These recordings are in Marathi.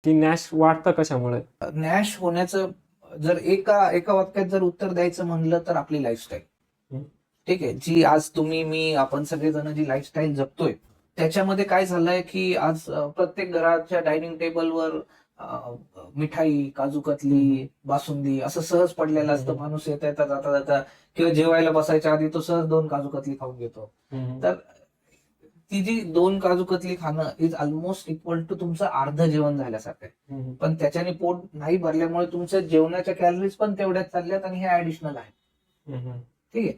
की नॅश वाढतं कशामुळे? नॅश होण्याचं जर एका वाक्यात जर उत्तर द्यायचं म्हणलं तर आपली लाईफस्टाईल. हम्म. ठीक आहे, जी आज तुम्ही मी आपण सगळेजण जी लाईफस्टाईल जगतोय त्याच्यामध्ये काय झालंय की आज प्रत्येक घराच्या डायनिंग टेबलवर मिठाई, काजू कतली, बासुंदी असं सहज पडलेलं असतं. माणूस येता येता जाता जाता किंवा जेवायला बसायच्या आधी तो सहज 2 काजू कतली खाऊन घेतो. तर ती जी 2 काजू कतली खाणं इज ऑलमोस्ट इक्वल टू तुमचं अर्ध जेवण झाल्यासारखं आहे. पण त्याच्याने पोट नाही भरल्यामुळे तुमच्या जेवणाच्या कॅलरीज पण तेवढ्याच चालल्यात आणि हे ऍडिशनल आहे. ठीक आहे.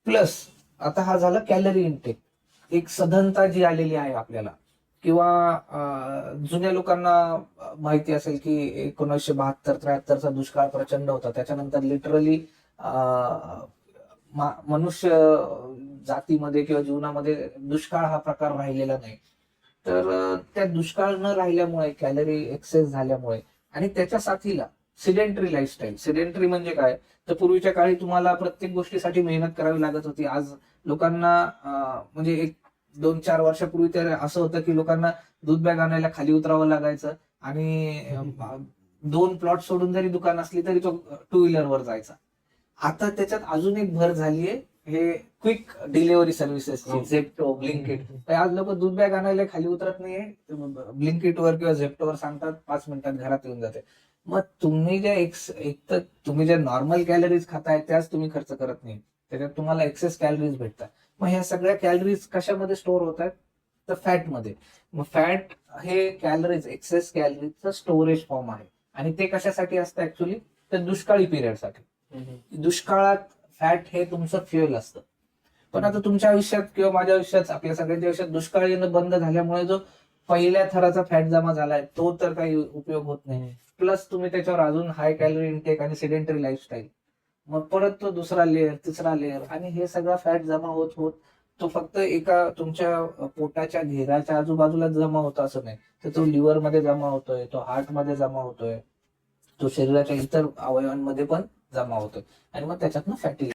प्लस आता हा झाला कॅलरी इनटेक, एक सधनता जी आलेली आहे आपल्याला. किंवा जुन्या लोकांना माहिती असेल की 1972-73चा दुष्काळ प्रचंड होता. त्याच्यानंतर लिटरली मनुष्य जातीमध्ये किंवा जीवनामध्ये दुष्काळ हा प्रकार राहिलेला नाही. तर त्या दुष्काळ न राहिल्यामुळे, कॅलरी एक्सेस झाल्यामुळे आणि त्याच्या साथीला सिडेंटरी लाईफस्टाईल. सिडेंटरी म्हणजे काय, तर पूर्वीच्या काळी तुम्हाला प्रत्येक गोष्टीसाठी मेहनत करावी लागत होती. आज लोकांना म्हणजे एक 2-4 वर्षापूर्वी तर असं होतं की लोकांना दूध बॅग आणायला खाली उतरावं लागायचं आणि 2 प्लॉट सोडून जरी दुकान असली तरी तो 2 व्हीलरवर जायचा. आता त्याच्यात अजून एक भर झालीये, हे क्विक डिलिव्हरी सर्व्हिसेसची, झेप्टो, ब्लिंकिट. आज लोक दूध बॅग आणायला खाली उतरत नाहीये, ब्लिंकिटवर किंवा झेप्टोवर सांगतात 5 मिनिटात घरात येऊन जाते. मग तुम्ही ज्या एक तर तुम्ही ज्या नॉर्मल कॅलरीज खाताय त्याच तुम्ही खर्च करत नाही, त्याच्यात तुम्हाला एक्सेस कॅलरीज भेटतात. मग ह्या सगळ्या कॅलरीज कशामध्ये स्टोअर होत आहेत, तर फॅटमध्ये. मग फॅट हे कॅलरीज, एक्सेस कॅलरीजचं स्टोरेज फॉर्म आहे आणि ते कशासाठी असतं ऍक्च्युली, तर दुष्काळी पिरियडसाठी. दुष्काळात फॅट हे तुमचं फ्युएल असतं. पण आता तुमच्या आयुष्यात किंवा माझ्या आयुष्यात, आपल्या सगळ्यांच्या आयुष्यात दुष्काळ येणं बंद झाल्यामुळे जो पहिल्या थराचा फॅट जमा झालाय तो तर काही उपयोग होत नाही. प्लस तुम्ही त्याच्यावर अजून हाय कॅलरी इनटेक आणि सिडेंटरी लाईफस्टाईल, मग परत तो दुसरा लेअर, तिसरा लेअर, आणि हे सगळा फॅट जमा होत होत तो फक्त एका तुमच्या पोटाच्या घेराच्या आजूबाजूला जमा होतो असं नाही, तर तो लिव्हर मध्ये जमा होतोय, तो हार्ट मध्ये जमा होतोय, तो शरीराच्या इतर अवयवांमध्ये पण जमा होतोय आणि मग त्याच्यातनं फॅटी